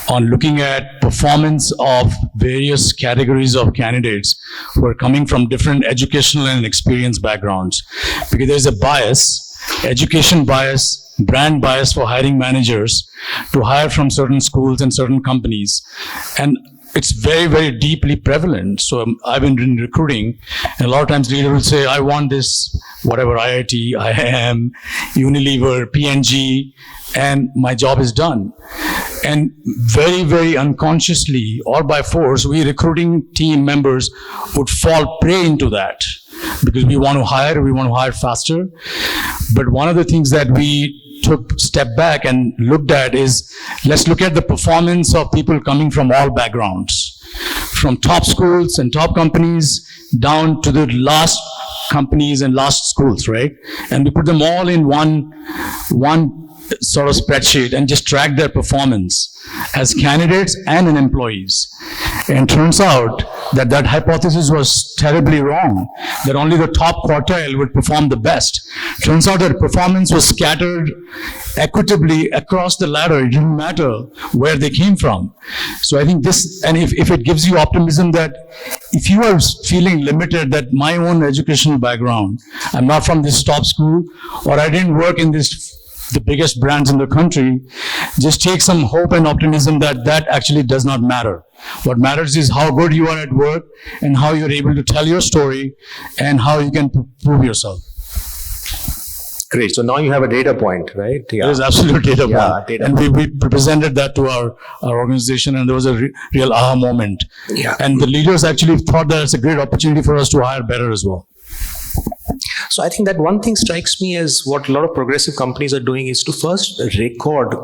on looking at performance of various categories of candidates who are coming from different educational and experience backgrounds. Because there's a bias, education bias, brand bias for hiring managers to hire from certain schools and certain companies. And it's very, very deeply prevalent. So I've been in recruiting, and a lot of times leaders will say, I want this, whatever, IIT, IIM, Unilever, P&G, and my job is done. And very, very unconsciously or by force, we recruiting team members would fall prey into that because we want to hire faster. But one of the things that we took step back and looked at is, let's look at the performance of people coming from all backgrounds, from top schools and top companies down to the last companies and last schools, right? And we put them all in one sort of spreadsheet and just track their performance as candidates and in employees. And turns out that that hypothesis was terribly wrong, that only the top quartile would perform the best. Turns out that performance was scattered equitably across the ladder. It didn't matter where they came from. So I think this, and if it gives you optimism that if you are feeling limited, that my own educational background, I'm not from this top school, or I didn't work in the biggest brands in the country, just take some hope and optimism that that actually does not matter. What matters is how good you are at work and how you're able to tell your story and how you can prove yourself. Great. So now you have a data point, right? Yeah. There is absolute data point. Yeah, data and we presented that to our organization, and there was a real aha moment. Yeah. And the leaders actually thought that it's a great opportunity for us to hire better as well. So I think that one thing strikes me as what a lot of progressive companies are doing is to first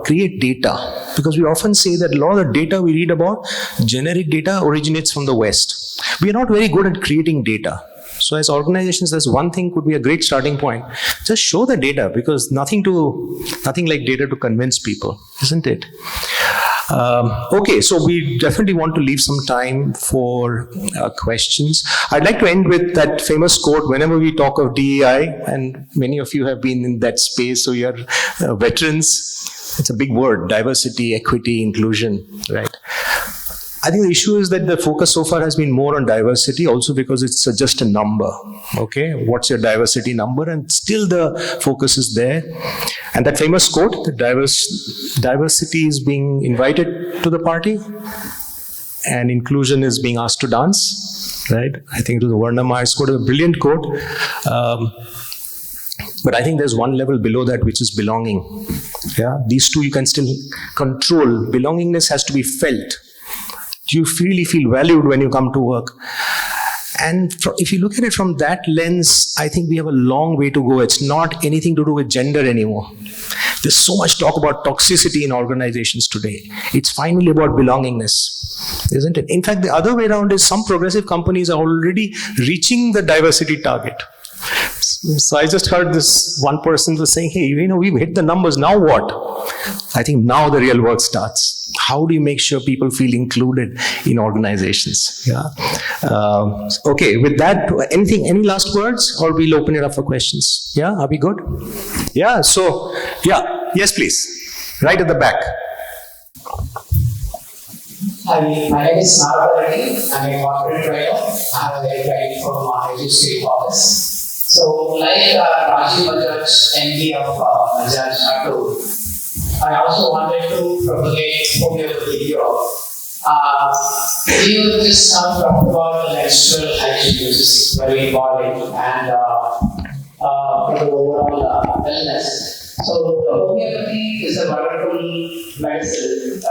create data. Because we often say that a lot of the data we read about, generic data, originates from the West. We are not very good at creating data. So as organizations, that's one thing could be a great starting point. Just show the data, because nothing like data to convince people, isn't it? Okay, so we definitely want to leave some time for questions. I'd like to end with that famous quote, whenever we talk of DEI, and many of you have been in that space, so you're veterans. It's a big word, diversity, equity, inclusion, right? I think the issue is that the focus so far has been more on diversity, also because it's just a number, okay? What's your diversity number? And still the focus is there. And that famous quote, the diversity is being invited to the party and inclusion is being asked to dance, right? I think it was Werner Meyer's quote, a brilliant quote. But I think there's one level below that, which is belonging. Yeah, these two you can still control. Belongingness has to be felt. Do you really feel valued when you come to work? And if you look at it from that lens, I think we have a long way to go. It's not anything to do with gender anymore. There's so much talk about toxicity in organizations today. It's finally about belongingness, isn't it? In fact, the other way around is some progressive companies are already reaching the diversity target. So I just heard this one person was saying, hey, we've hit the numbers, now what? I think now the real work starts. How do you make sure people feel included in organizations? Yeah. Okay, with that, any last words, or we'll open it up for questions? Yeah, are we good? Yeah, so, yeah, yes, please. Right at the back. Hi, my name is Narayan. I'm a corporate trainer. I'm a trainee from Maharashtra State Office. So, like Rajiv Bajaj, MD of Bajaj Auto, I also wanted to propagate homeopathy Europe. You just talked about the menstrual hygiene, which is very important, and for the overall wellness. So, homeopathy is a wonderful medicine.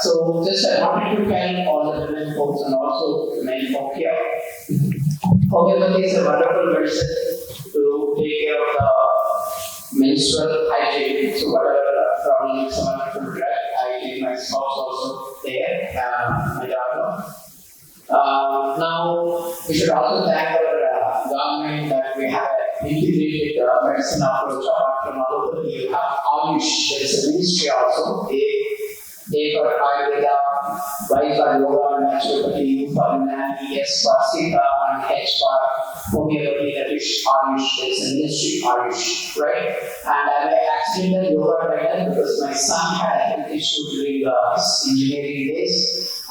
So, just I wanted to tell all the women folks and also the men folk here. Homeopathy is a wonderful medicine to take care of the menstrual hygiene. So whatever problem someone could have, I take my spouse also there, my daughter. Now, we should also thank our government that we have an integrated medicine approach apart from allopathy. You have Ayush, there is a ministry also. A for Ayurveda, Y for Yoga and Naturopathy, U for Unani, S for Sita, and H for Homeopathy, that is Ayush. There is a ministry Ayush, right? And I'm an accidental yoga trainer because my son had a health issue during his engineering days.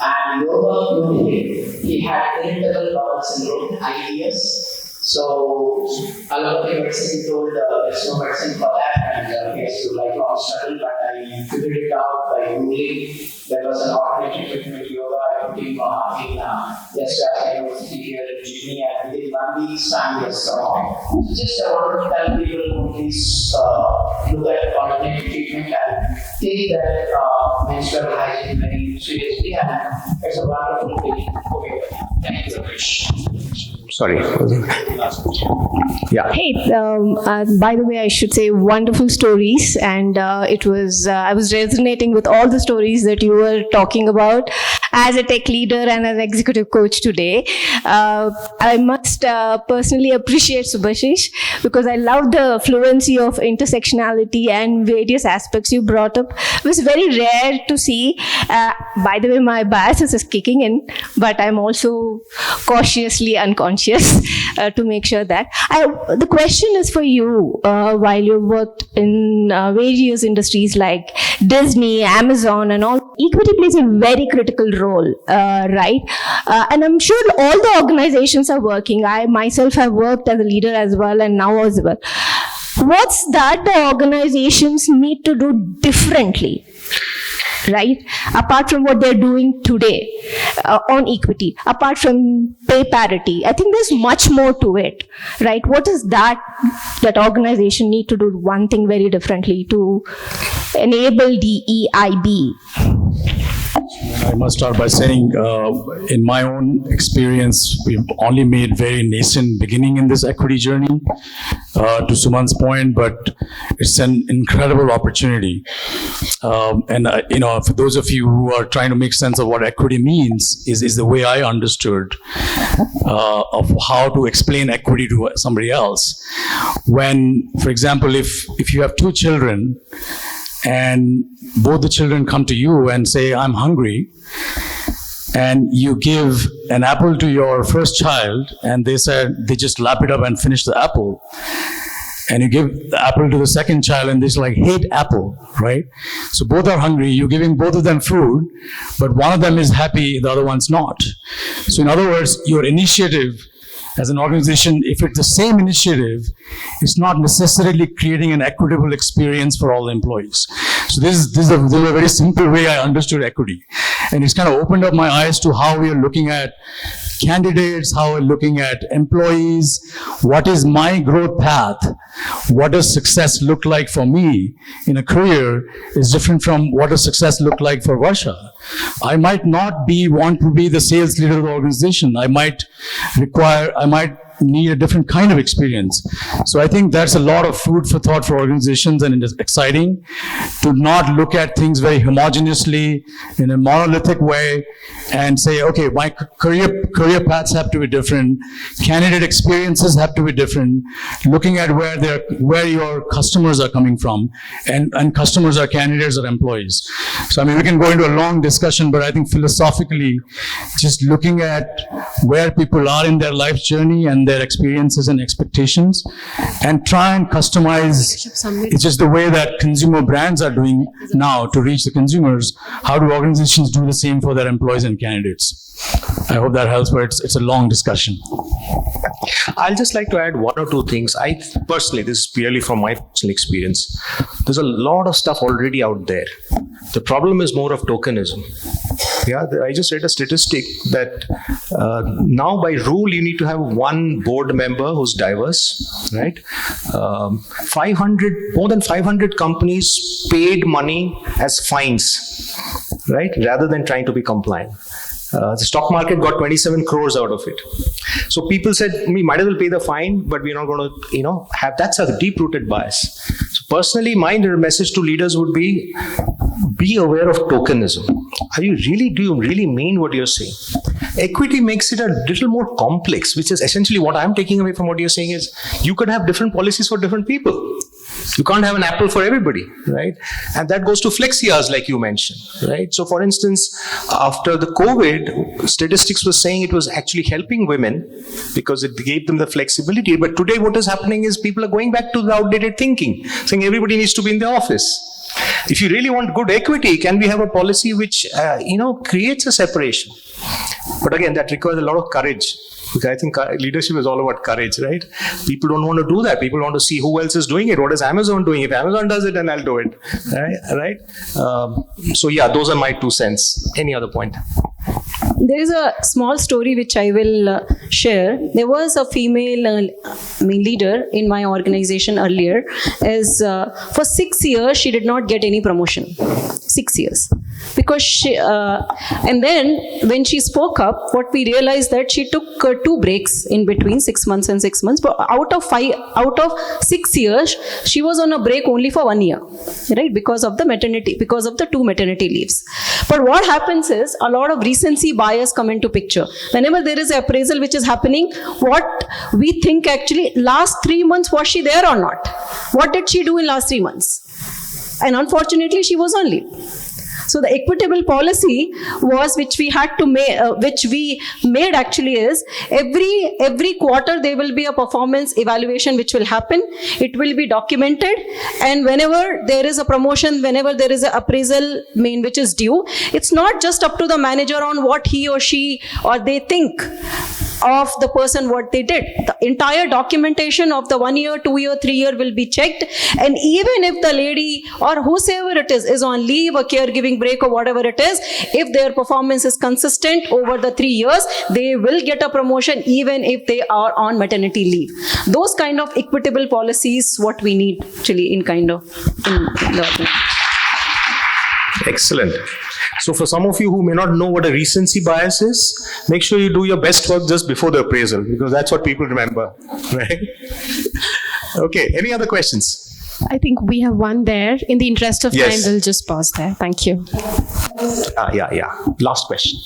And yoga cured him. He had irritable bowel syndrome, IBS. So, allopathy medicine told there's no medicine for that, and he has to lifelong struggle. But I figured it out by Googling. There was an alternative treatment yoga. I put him in West University here in Sydney, and within 1 week's time, he has come out. Just I want to tell people to please look at alternative treatment and take that menstrual hygiene very seriously, and it's a wonderful thing. Okay, thank you very much. Sorry. Yeah. Hey, by the way, I should say wonderful stories, and it was I was resonating with all the stories that you were talking about as a tech leader and as an executive coach today. I must personally appreciate Subhashish because I love the fluency of intersectionality and various aspects you brought up. It was very rare to see. By the way, my biases is kicking in, but I'm also cautiously unconscious to make sure that. The question is for you, while you've worked in various industries like Disney, Amazon and all, equity plays a very critical role, right? And I'm sure all the organizations are working. I myself have worked as a leader as well and now as well. What's that the organizations need to do differently? Right? Apart from what they're doing today on equity, apart from pay parity, I think there's much more to it, right? What is that organization need to do one thing very differently to enable DEIB? I must start by saying, in my own experience, we've only made very nascent beginning in this equity journey, to Suman's point, but it's an incredible opportunity. For those of you who are trying to make sense of what equity means, is the way I understood of how to explain equity to somebody else. When, for example, if you have two children, and both the children come to you and say, I'm hungry, and you give an apple to your first child, and they just lap it up and finish the apple, and you give the apple to the second child, and they like hate apple, right? So both are hungry, you're giving both of them food, but one of them is happy, the other one's not. So in other words, your initiative as an organization, if it's the same initiative, it's not necessarily creating an equitable experience for all the employees. So this is a very simple way I understood equity. And it's kind of opened up my eyes to how we are looking at candidates, how we're looking at employees, what is my growth path, what does success look like for me in a career is different from what does success look like for Varsha. I might not want to be the sales leader of the organization. I might need a different kind of experience. So I think that's a lot of food for thought for organizations, and it is exciting to not look at things very homogeneously in a monolithic way and say, okay, my career paths have to be different, candidate experiences have to be different, looking at where your customers are coming from, and customers are candidates or employees. So I mean, we can go into a long discussion, but I think philosophically, just looking at where people are in their life journey and their experiences and expectations, and try and customize. It's just the way that consumer brands are doing now to reach the consumers. How do organizations do the same for their employees and candidates? I hope that helps, but it's a long discussion. I'll just like to add one or two things. I personally, this is purely from my personal experience, there's a lot of stuff already out there. The problem is more of tokenism. Yeah, I just read a statistic that now by rule you need to have one board member who's diverse, right? More than 500 companies paid money as fines, right? Rather than trying to be compliant. The stock market got 27 crores out of it. So people said, we might as well pay the fine, but we're not going to, have, that's a deep-rooted bias. So personally, my message to leaders would be aware of tokenism. Do you really mean what you're saying? Equity makes it a little more complex, which is essentially what I'm taking away from what you're saying is you could have different policies for different people. You can't have an apple for everybody, right? And that goes to flexi hours, like you mentioned, right? So for instance, after the COVID, statistics was saying it was actually helping women because it gave them the flexibility. But today what is happening is people are going back to the outdated thinking, saying everybody needs to be in the office. If you really want good equity, can we have a policy which, creates a separation? But again, that requires a lot of courage. Because I think leadership is all about courage, right? People don't want to do that. People want to see who else is doing it. What is Amazon doing? If Amazon does it, then I'll do it, right? So yeah, those are my 2 cents. Any other point? There is a small story which I will share. There was a female leader in my organization earlier. For 6 years, she did not get any promotion. 6 years. Because and then when she spoke up, what we realized that she took 2 breaks in between, 6 months and 6 months. But out of 6 years, she was on a break only for 1 year, right? Because of the 2 maternity leaves. But what happens is a lot of recency bias come into picture. Whenever there is an appraisal which is happening, what we think actually, last 3 months, was she there or not? What did she do in last 3 months? And unfortunately, she was on leave. So the equitable policy was which we made actually is every quarter there will be a performance evaluation which will happen. It will be documented, and whenever there is a promotion, whenever there is an appraisal which is due, it's not just up to the manager on what he or she or they think of the person what they did. The entire documentation of the 1 year, 2 year, 3 year will be checked, and even if the lady or whosoever it is on leave or caregiving break or whatever it is, if their performance is consistent over the 3 years, they will get a promotion even if they are on maternity leave. Those kind of equitable policies what we need actually in the organization. Excellent. So for some of you who may not know what a recency bias is, make sure you do your best work just before the appraisal, because that's what people remember, right? Okay, any other questions? I think we have one there. In the interest of Yes. time, we'll just pause there. Thank you. Yeah. Last question.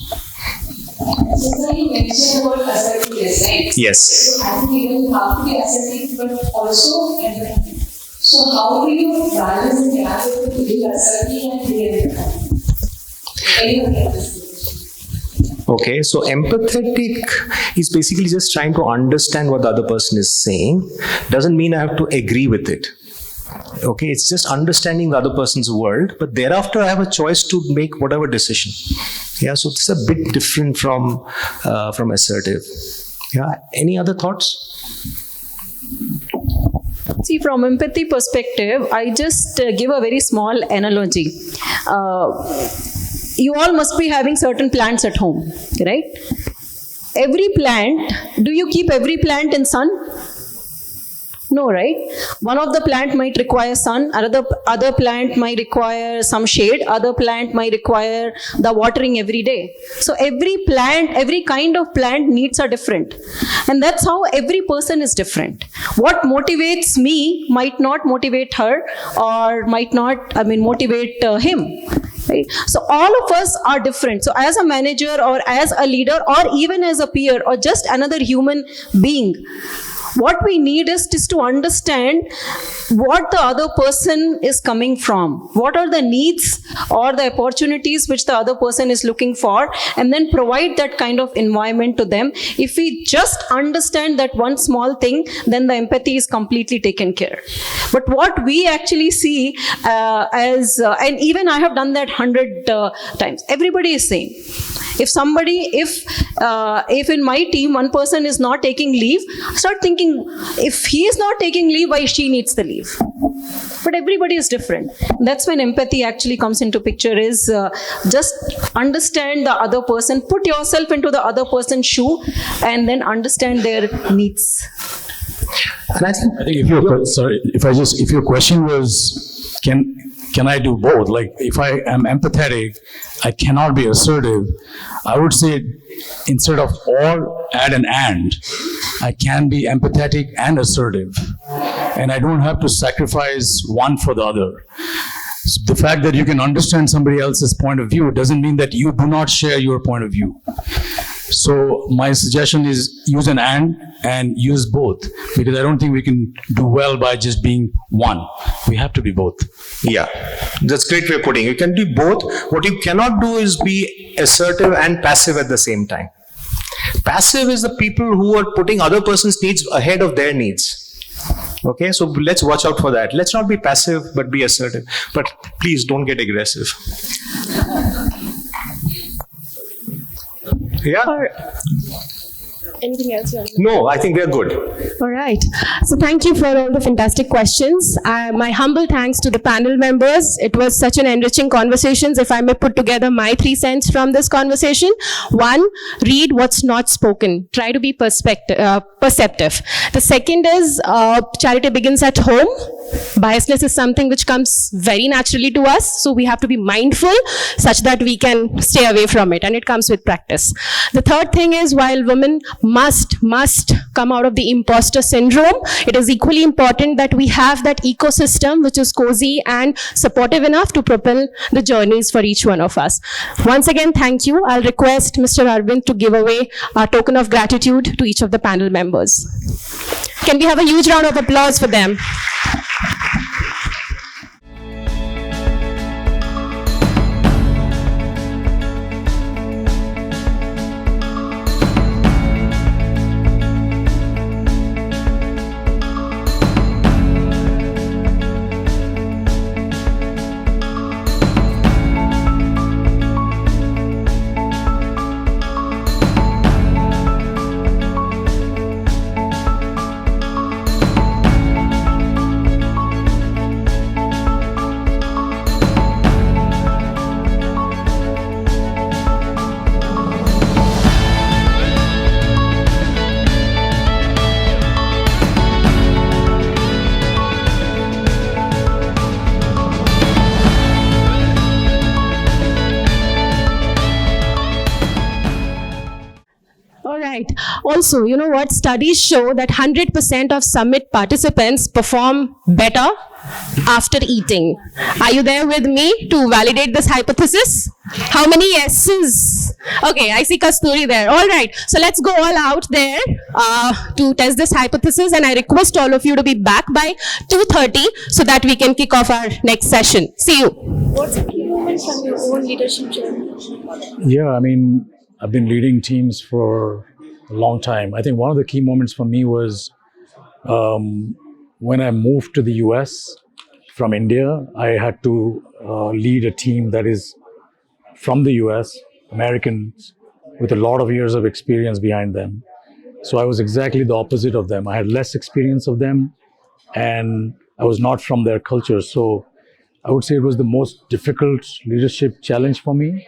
So you mentioned about assertiveness, right? Yes. So I think even you have to be assertive, but also empathetic. So how do you balance the gap between being assertive and being empathetic? Anyone can answer this. Okay, so empathetic is basically just trying to understand what the other person is saying. Doesn't mean I have to agree with it. Okay, it's just understanding the other person's world, but thereafter I have a choice to make whatever decision. Yeah, so it's a bit different from assertive. Yeah, any other thoughts? See, from empathy perspective, I just give a very small analogy. You all must be having certain plants at home, right? Every plant, do you keep every plant in sun? No, right? One of the plant might require sun, other plant might require some shade, other plant might require the watering every day. So every plant, every kind of plant needs are different. And that's how every person is different. What motivates me might not motivate her or might not, motivate him. Right? So all of us are different. So as a manager or as a leader or even as a peer or just another human being, what we need is to understand what the other person is coming from, what are the needs or the opportunities which the other person is looking for, and then provide that kind of environment to them. If we just understand that one small thing, then the empathy is completely taken care. But what we actually see and even I have done that 100 times, everybody is same. If in my team one person is not taking leave, start thinking, if he is not taking leave, why she needs the leave? But everybody is different. That's when empathy actually comes into picture, is just understand the other person, put yourself into the other person's shoe, and then understand their needs. And I think if your question was, can I do both? Like, if I am empathetic, I cannot be assertive. I would say instead of or, add an and. I can be empathetic and assertive. And I don't have to sacrifice one for the other. The fact that you can understand somebody else's point of view doesn't mean that you do not share your point of view. So my suggestion is use an and use both, because I don't think we can do well by just being one. We have to be both. Yeah, that's a great way of putting it. You can do both. What you cannot do is be assertive and passive at the same time. Passive is the people who are putting other person's needs ahead of their needs. Okay, so let's watch out for that. Let's not be passive, but be assertive. But please don't get aggressive. Yeah? Anything else you want? No, I think we're good. All right. So thank you for all the fantastic questions. My humble thanks to the panel members. It was such an enriching conversation. If I may put together my 3 cents from this conversation. 1, read what's not spoken. Try to be perceptive. The second is charity begins at home. Biasness is something which comes very naturally to us. So we have to be mindful such that we can stay away from it. And it comes with practice. The third thing is, while women must come out of the imposter syndrome, it is equally important that we have that ecosystem which is cozy and supportive enough to propel the journeys for each one of us. Once again, thank you. I'll request Mr. Arvind to give away a token of gratitude to each of the panel members. Can we have a huge round of applause for them? Also, you know what? Studies show that 100% of summit participants perform better after eating. Are you there with me to validate this hypothesis? How many yeses? Okay, I see Kasturi there. All right. So let's go all out there to test this hypothesis, and I request all of you to be back by 2:30 so that we can kick off our next session. See you. What's a key moment from your own leadership journey? Yeah, I mean, I've been leading teams for a long time. I think one of the key moments for me was when I moved to the US from India. I had to lead a team that is from the US, Americans with a lot of years of experience behind them. So I was exactly the opposite of them. I had less experience of them, and I was not from their culture. So I would say it was the most difficult leadership challenge for me.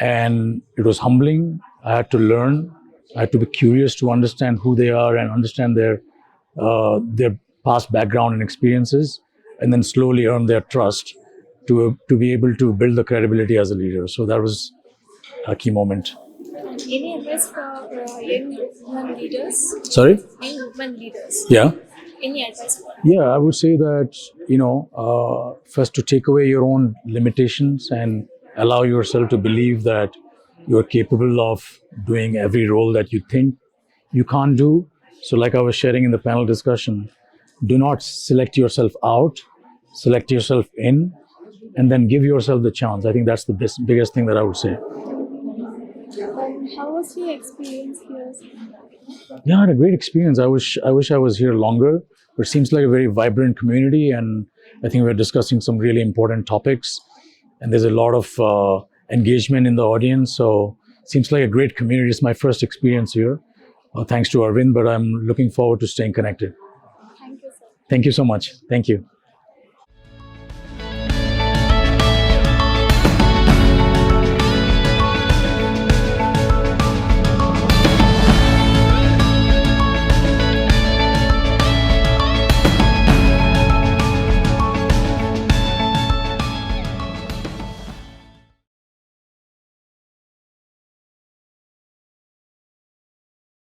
And it was humbling. I had to learn. I had to be curious to understand who they are and understand their past background and experiences, and then slowly earn their trust to be able to build the credibility as a leader. So that was a key moment. Any advice for young women leaders? Sorry? Young women leaders. Yeah. Any advice for them? Yeah, I would say that, first to take away your own limitations and allow yourself to believe that you're capable of doing every role that you think you can't do. So like I was sharing in the panel discussion, do not select yourself out, select yourself in, and then give yourself the chance. I think that's the biggest thing that I would say. How was your experience here? Yeah, I had a great experience. I wish I was here longer, but it seems like a very vibrant community, and I think we're discussing some really important topics, and there's a lot of engagement in the audience. So it seems like a great community. It's my first experience here. Thanks to Arvind, but I'm looking forward to staying connected. Thank you, sir. Thank you so much. Thank you.